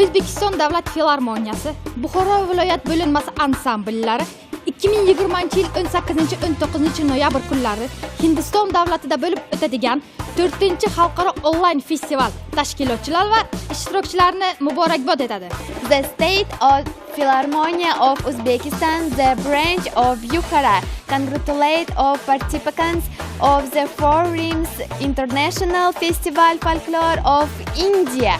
O'zbekiston davlat filormoniyasi Bukhara viloyat bo'linmasi ansambllari 2020 yil 18-19 noyabr kunlari Hindiston davlatida bo'lib o'tadigan 4-xalqaro onlayn festival tashkilotchilar va ishtirokchilarini muborakbod etadi. The State of Philharmonic of Uzbekistan, the branch of Bukhara, congratulate all participants of the 4 International Festival Folklore of India.